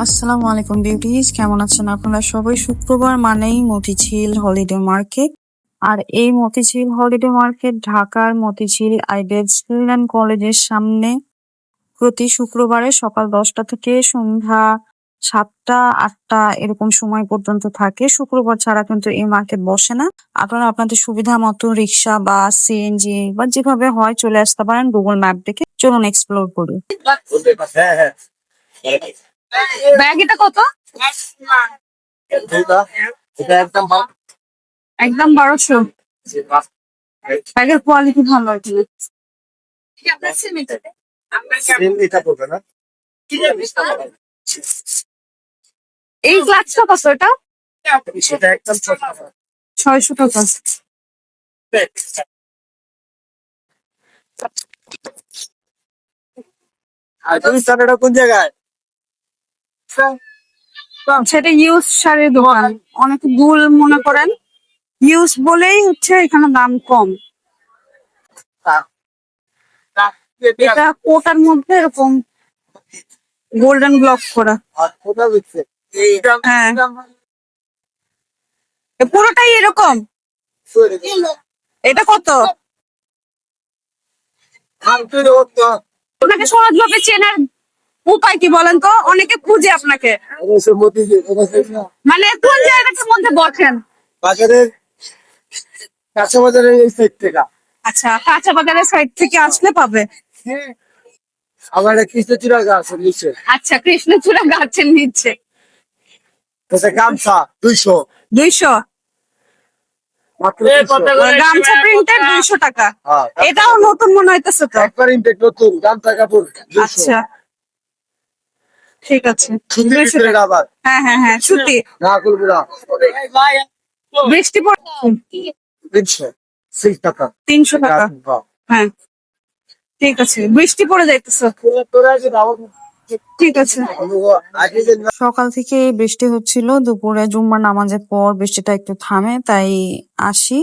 আসসালামু আলাইকুম বিউটিজ, কেমন আছেন আপনারা সবাই? শুক্রবার মানেই মতিঝিল হলিডে মার্কেট। আর এই মতিঝিল হলিডে মার্কেট ঢাকার মতিঝিল আইডিয়াল স্কুল অ্যান্ড কলেজের সামনে প্রতি শুক্রবারে সকাল 10টা থেকে সন্ধ্যা 7টা 8টা এরকম সময় পর্যন্ত থাকে। শুক্রবার ছাড়া কিন্তু এই মার্কেট বসে না। আপনারা আপনাদের সুবিধা মতো রিক্সা বা সিএনজি বা যেভাবে হয় চলে আসতে পারেন গুগল ম্যাপ দেখে। চলুন এক্সপ্লোর করি। ব্যাগ এটা কত? একদম 1200। ব্যাগের কোয়ালিটি ভালো এখানে। এই গ্লাসটা কত? এটা 600 টাকা। কোন জায়গায়? সেটা ইউজ শাড়ির দোকান। অনেকে ভুল মনে করেন, ইউজ বলেই হচ্ছে এখানে দাম কম। এটা কোটার মধ্যে এরকম গোল্ডেন ব্লক করা। হ্যাঁ, পুরোটাই এরকম। এটা কত? আপনাকে সহজভাবে চেনার উপায় কি বলেন তো? অনেকে খুঁজে আপনাকে, মানে কোন জায়গাটার মধ্যে বসেন? বাজারের কাঁচা বাজারের এই সাইড থেকে। আচ্ছা, কাঁচা বাজারের সাইড থেকে আসলে পাবে। আমার একটা কৃষ্ণচূড়া গাছ নিচে। আচ্ছা, কৃষ্ণচূড়া গাছের নিচে। গামছা 200। 200 গামছা প্রিন্টের 200 টাকা। এটাও নতুন মনে হইতেছে তো। একবার ইনটেক নতুন গামছা কাপড় 200। আচ্ছা, ঠিক আছে। সুতির ভিতরে আবার। হ্যাঁ হ্যাঁ হ্যাঁ, সুতি। না করবো না। বৃষ্টি পড়ছে। 300 টাকা। 300 টাকা। হ্যাঁ, ঠিক আছে। বৃষ্টি পড়ে যাইতেছে। ঠিক আছে। সকাল থেকে বৃষ্টি হচ্ছিল, দুপুরে জুম্মার নামাজের পর বৃষ্টিটা একটু থামে, তাই আসি।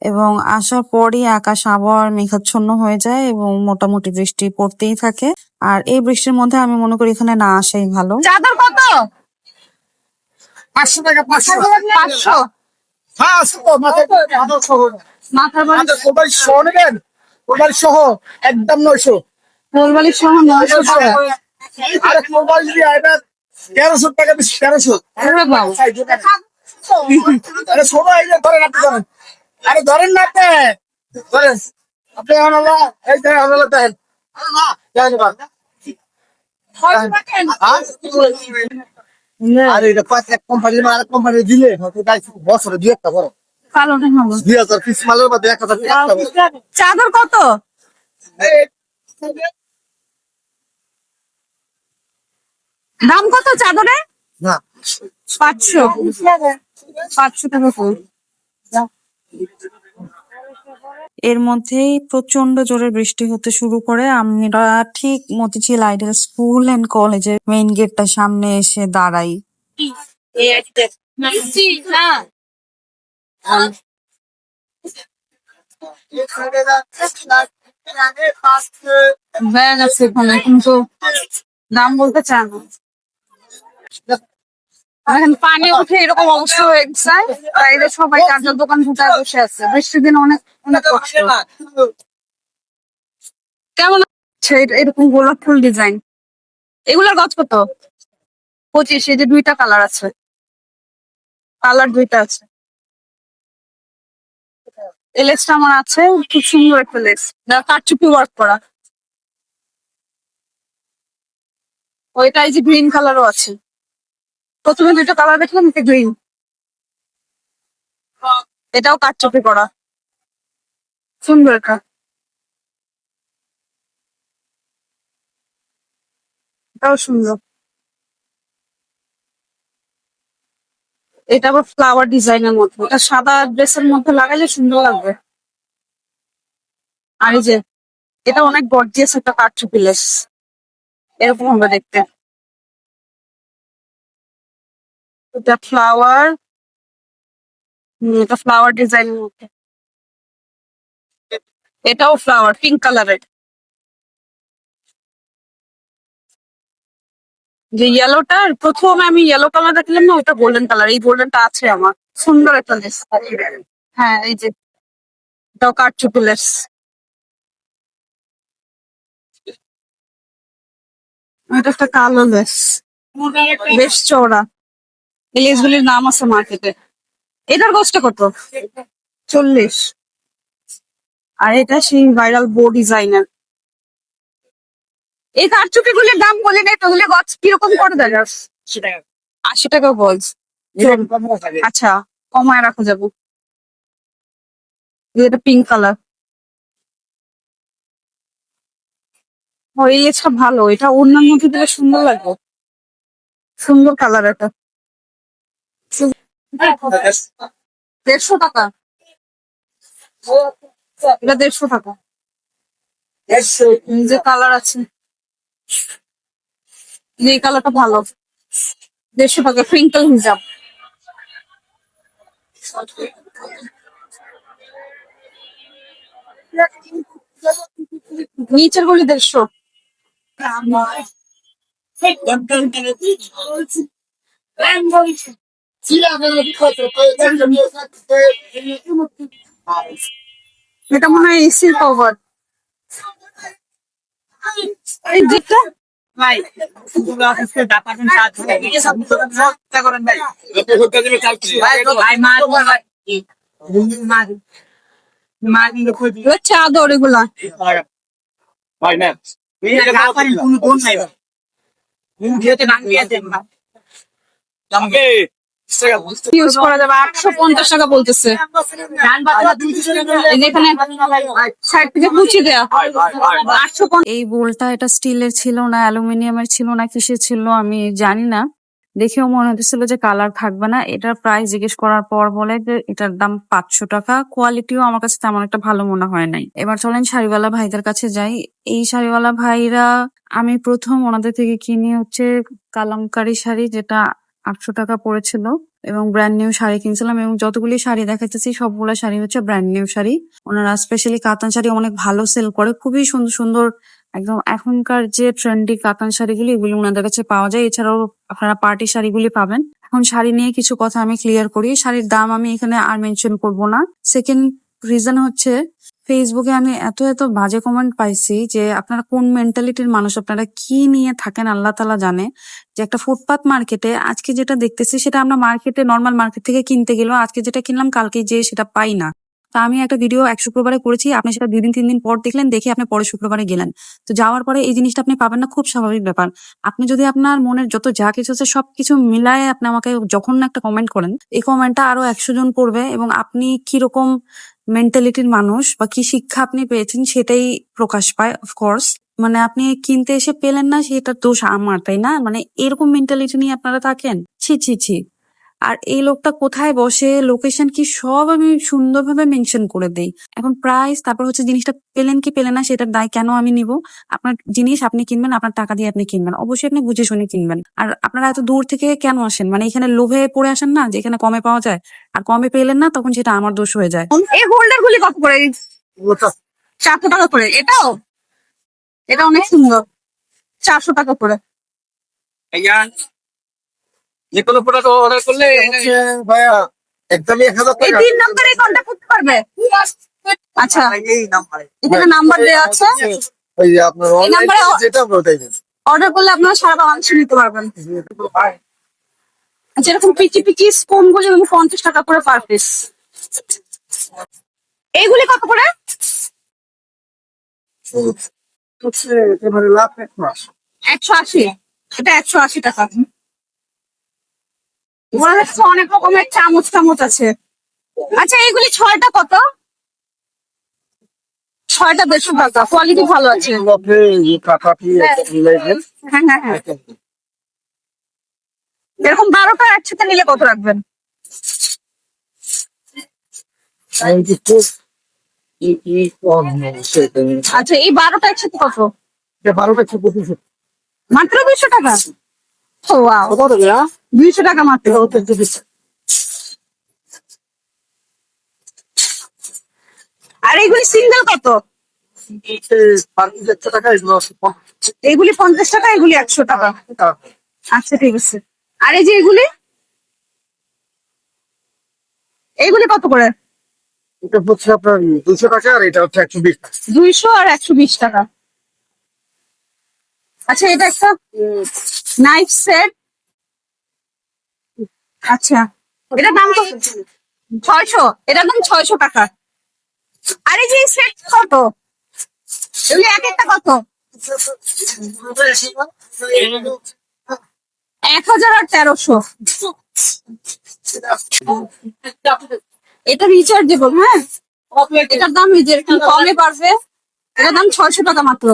এবং আসার পরই আকাশ আবার মেঘাচ্ছন্ন হয়ে যায় এবং মোটামুটি বৃষ্টি পড়তেই থাকে। আর এই বৃষ্টির মধ্যে আমি মনে করি এখানে না আসাই ভালো। চাদর কত? 500 টাকা। 500। 500। হ্যাঁ আছে তো মাথার বালিশ কোরবানি সহ নেবেন? কোরবানি সহ একদম 900। কোলবালিশ সহ 900 টাকা। আরে কোরবানি দিয়ে এটা 1300 টাকা বেশি। 1300। আরে বাবা। আরে ছোট এই যে ধরেন, আপনি ধরেন। আরে ধরেন না আপনি ধরেন। আপনি আনালা এই যে আনালা দেন। দেন এবার। আরে এটা 5 কোম্পানি আর কোম্পানি দিলে হয়তো বছরে 2-1টা বড় কালোটা ভালো। 2000 পিস মালের মধ্যে 1000 পিস। চাদর কত? দাম কত চাদরে? না 500। 500 টাকা ফুল। এর মধ্যেই প্রচন্ড জোরে বৃষ্টি হতে শুরু করে। আমরা ঠিক মতিঝিল আইডিয়াল স্কুল এন্ড কলেজের মেইন গেটটা সামনে এসে দাঁড়াই। ব্যাগ আছে এখানে, কিন্তু দাম বলতে চায় না। এখন পানি উঠে এরকম অবস্থা হয়ে গেছে, তাই এদের সবাই কাজের দোকান ফুটায় বসে আছে। বৃষ্টির দিন অনেক অনেক কষ্ট। কেমন আছে এরকম গোলাপ ফুল ডিজাইন? এগুলোর গছ কত? 25। এই যে 2টা কালার আছে, কালার 2টা আছে। এই লেসটা আমার আছে, খুব সুন্দর একটা লেস, কারচুপি ওয়ার্ক করা। ওইটা এই যে গ্রিন কালারও আছে। প্রথমে 2টা কালার দেখলাম, একটা গ্রিন, এটাও কারচুপি করা, সুন্দর একটা। এটাও সুন্দর। এটা আবার ফ্লাওয়ার ডিজাইনের মধ্যে, এটা সাদা ড্রেসের মধ্যে লাগাইলে সুন্দর লাগবে। আর এই যে এটা অনেক গর্জিয়াস একটা কারচুপি লেস, এরকম হবে দেখতে। এটা ফ্লাওয়ার, এটা ফ্লাওয়ার ডিজাইনের মধ্যে। এটাও ফ্লাওয়ার, পিঙ্ক কালারের। যে ইয়েলোটার প্রথম আমি ইয়েলো কালার দেখলাম না, ওটা গোল্ডেন কালার, এই গোল্ডেনটা আছে আমার, সুন্দর একটা লেস। হ্যাঁ এই যে এটাও কারচুপি লেস। এটা একটা কালো লেস, বেশ চওড়া। এই লেসগুলির নাম আছে মার্কেটে। এটার কষ্ট কত? 40। আর এটা সেই ভাইরাল বো ডিজাইনার। এই কারচুপি গুলির দাম বলে নেই, তাহলে গছ কিরকম করে দেয়? 80 টাকা বলছ? আচ্ছা, কমায় রাখা যাবো। এটা পিঙ্ক কালার। ও এই লেসটা ভালো, এটা অন্যান্য মধ্যে দিলে সুন্দর লাগবে, সুন্দর কালার এটা। 150 টাকা, এটা 150 টাকা। যে কালার আছে, যে এই কালারটা ভালো, 150 টাকা, ফ্রিঙ্কল হিজাব। নিচের গুলি 150। এটা মনে হয় এসির কভার। এই দিকটা ভাই চাদর এগুলা ইউজ করা যাবে। 850 টাকা বলতেছে। এই যে এখানে সাইড থেকে কুচি দেয়া 850। এই বোলটা এটা স্টিলের ছিল না, অ্যালুমিনিয়ামের ছিল না, কিসের ছিল আমি জানি না। দেখেও মনে হচ্ছিল যে কালার থাকবে না। এটার প্রাইস জিজ্ঞেস করার পর বলে যে এটার দাম 500 টাকা। কোয়ালিটিও আমার কাছে তেমন একটা ভালো মনে হয় নাই। এবার চলেন শাড়িওয়ালা ভাইদের কাছে যাই। এই শাড়িওয়ালা ভাইরা, আমি প্রথম ওনাদের থেকে কিনি হচ্ছে কালামকারী শাড়ি, যেটা 800 টাকা পড়েছিল, এবং ব্র্যান্ড নিউ শাড়ি কিনছিলাম। এবং যতগুলি শাড়ি দেখাইতেছি সবগুলো শাড়ি হচ্ছে ব্র্যান্ড নিউ শাড়ি। ওনারা স্পেশালি কাতান শাড়ি অনেক ভালো সেল করে, খুবই সুন্দর সুন্দর একদম এখনকার যে ট্রেন্ডি কাতান শাড়িগুলি, এগুলি ওনাদের কাছে পাওয়া যায়। এছাড়াও আপনারা পার্টি শাড়িগুলি পাবেন। এখন শাড়ি নিয়ে কিছু কথা আমি ক্লিয়ার করি। শাড়ির দাম আমি এখানে আর মেনশন করব না। সেকেন্ড রিজন হচ্ছে, ফেসবুকে আমি এত এত বাজে কমেন্ট পাইছি যে আপনারা কোন মেন্টালিটির মানুষ, আপনারা কি নিয়ে থাকেন আল্লাহ তাআলা জানে। যে একটা ফুটপাত মার্কেটে আজকে যেটা দেখতেছি সেটা আমরা মার্কেটে নর্মাল মার্কেট থেকে কিনতে গেলেও আজকে যেটা কিনলাম কালকে যে সেটা পাই না। তা আমি একটা ভিডিও এক শুক্রবারে করেছি, আপনি সেটা 2 দিন 3 দিন পর দেখলেন, দেখে আপনি পরের শুক্রবারে গেলেন, তো যাওয়ার পরে এই জিনিসটা আপনি পাবেন না, খুব স্বাভাবিক ব্যাপার। আপনি যদি আপনার মনের যত যা কিছু আছে সবকিছু মিলায়ে আপনি আমাকে যখন না একটা কমেন্ট করেন, এই কমেন্টটা আরো 100 জন পড়বে, এবং আপনি কিরকম মেন্টালিটির মানুষ বা কি শিক্ষা আপনি পেয়েছেন সেটাই প্রকাশ পায় অফকোর্স। মানে আপনি কিনতে এসে পেলেন না, সেটার দোষ আমার, তাই না? মানে এরকম মেন্টালিটি নিয়ে আপনারা থাকেন, ছি ছি ছি। আর এই লোকটা কোথায় বসে, লোকেশন কি, সব আমি সুন্দরভাবে মেনশন করে দেই। এখন প্রাইস, তারপর হচ্ছে জিনিসটা পেলেন কি পেলেন না সেটার দায় কেন আমি নিব? আপনার জিনিস আপনি কিনবেন, আপনার টাকা দিয়ে আপনি কিনবেন, অবশ্যই আপনি বুঝে শুনে কিনবেন। আর আপনারা এত দূর থেকে কেন আসেন? মানে এখানে লোভে পড়ে আসেন না, যে এখানে কমে পাওয়া যায়, আর কমে পেলেন না, তখন সেটা আমার দোষ হয়ে যায়। এই হোল্ডার গুলি কত করে? 400 টাকা করে। এটাও, এটা অনেক সুন্দর, 400 টাকা করে। যে কোনো প্রোডাক্ট অর্ডার করলে ভাইয়া একদমই 1000 এই টাকা। 3 নম্বরে কন্টাক্ট করতে পারবে। আচ্ছা, এই নাম্বারে এখানে নাম্বার দেওয়া আছে। ওই যে আপনার এই অনলাইন নাম্বারে যেটা বলতেছেন। অর্ডার করলে আপনারা সারা বাংলাদেশে নিতে পারবেন। আচ্ছা, এরকম পিচি পিচি স্পুন গুলি 50 টাকা করে পার পিস। এইগুলি কত করে? হচ্ছে এবারে লাভ এক মাস 180। এটা 180 টাকা। ওনার কাছে অনেক রকমের চামচ টামচ আছে। আচ্ছা, এইগুলি 6টা কত? 6টা 150 টাকা, কোয়ালিটি ভালো আছে। আপনি কাটাটি মিলাইবেন। হ্যাঁ হ্যাঁ হ্যাঁ। এরকম 12টা একসাথে নিলে কত রাখবেন? আচ্ছা, এই 12টা একসাথে কত? 12টা 25 মাত্র 200 টাকা। ও ওয়াও, কত টাকা? 200 টাকা মাত্র। আর এইগুলি সিঙ্গেল কত? টাকা এগুলো এইগুলি 50 টাকা, এগুলি 100 টাকা। আচ্ছা ঠিক আছে। আর এই যে এইগুলি কত করে? এটা হচ্ছে আপনার 200 টাকা, আর এটা হচ্ছে 120 টাকা। 200 আর 120 টাকা। আচ্ছা এটা একটা নাইফ সেট। আচ্ছা এটার দাম কত? 600। এটার দাম 600 টাকা। আর এই যে সেট কত? এগুলি এক একটা কত? 1000 আর 1300। এটা রিচার্জেবল, হ্যাঁ। এটার দাম এই যে এরকম কমে পারবে। এটার দাম 600 টাকা মাত্র।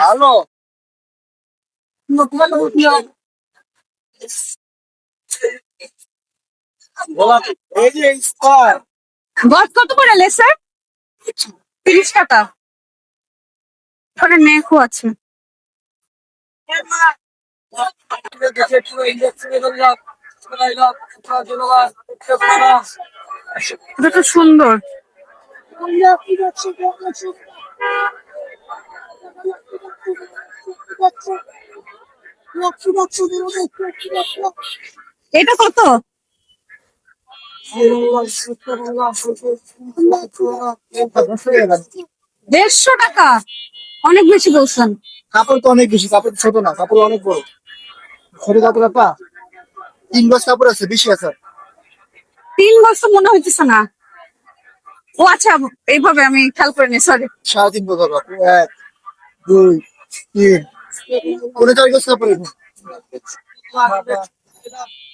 ভালো। এই যে স্কয়ার গজ কত করে লেসার? 30 টাকা। ওখানে নেকও আছে। এটা তো সুন্দর। এটা কত? 150 টাকা। অনেক বেশি বলছেন। কাপড় তো অনেক বেশি, কাপড় ছোট না, কাপড় অনেক বড়। ছোট কাপড় একটা 3 গজ কাপড় আছে, বেশি আছে। 3 গজ তো মনে হইতেছে না। ও আচ্ছা, এইভাবে আমি খেয়াল করে নি, সরি। 3.5 গজ হবে। 1, 2, 3, 4 গজ কাপড় আছে।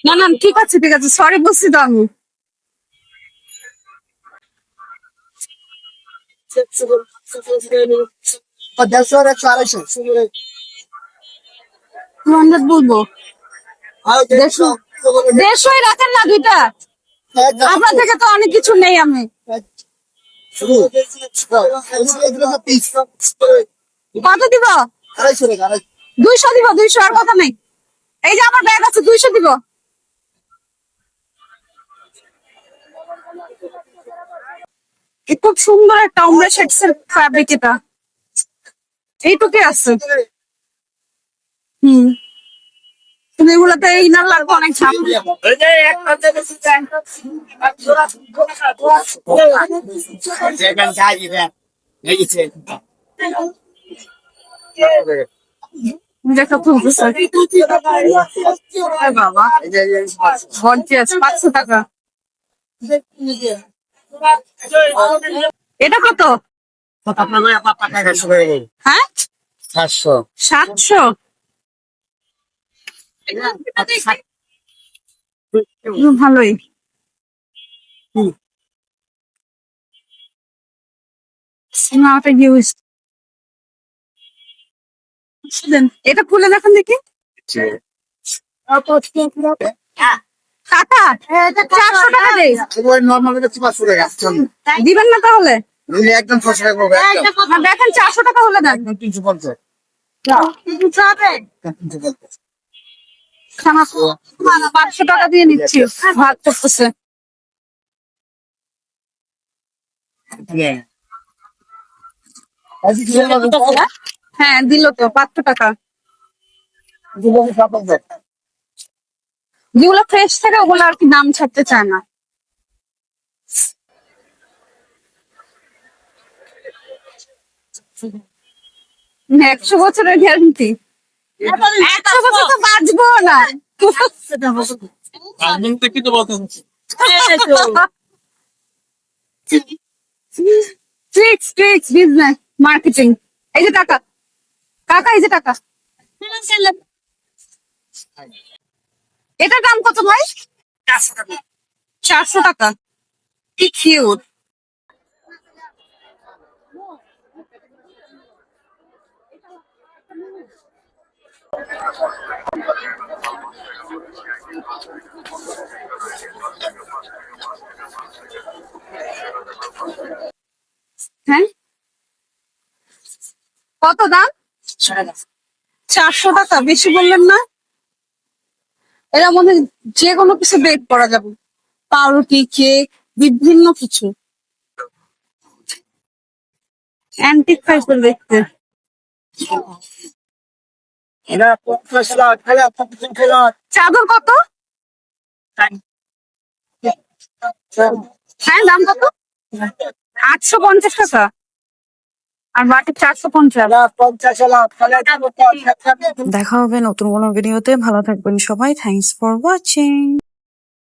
না না ঠিক আছে ঠিক আছে, সরি বলছি তো আমি। 150 আর 100, 250। 200 বলবো। 150 রাখেন না দুইটা। আপনার থেকে তো অনেক কিছু নেই আমি। কত দিব? 250 টাকা। 200 দিব, 200 আর কথা নেই। এই যে আমার ব্যাগ আছে, 200 দিব। খুব সুন্দর একটা ওমরা শেডস এর ফ্যাব্রিক এটা। এইটুকু আছে। হুম। কিন্তু এগুলাতে ইনার লাগবে অনেক ঝামেলা। দেখা তুলতেছে। বাবা গর্জিয়াস। 500 টাকা। এটা কত? হ্যাঁ 700। 700। ভালোই। সিনেমাটা ইউজ। এটা খুলে দেখেন দেখি। টাকা 400 টাকা দেই। নর্মাল 500 টাকা। দিবেন না তাহলে? একদম 600 টাকা পড়বে। না দেখেন 400 টাকা হলে দেন। 350। 500 টাকা দিয়ে নিচ্ছি। ভাগ করতেছে। হ্যাঁ দিল তো 500 টাকা। যেগুলো ফ্রেশ থাকে ওগুলো আর কি দাম ছাড়তে চায় না। না, 100 বছরের গ্যারান্টি। 100 বছর তো বাঁচবো না। Tricks tricks business marketing. এই যে টাকা, কাকা এই যে টাকা। এটার দাম কত ভাই? 400 টাকা। কি কিউট। হ্যাঁ কত দাম? 400 টাকা। বেশি বললেন না? এর মধ্যে যে কোনো কিছু বেক করা যাবে, পাউরুটি, কেক, বিভিন্ন কিছু। অ্যান্টিক টাইপের দেখতে। এটা 50 লাখ খেলা 50 খেলা চাদর কত? হ্যাঁ, দাম কত? 850 টাকা। আর বাটি 450। 50 লাখ খেলা দেখা হবে নতুন কোনো ভিডিওতে। ভালো থাকবেন সবাই। Thanks for watching.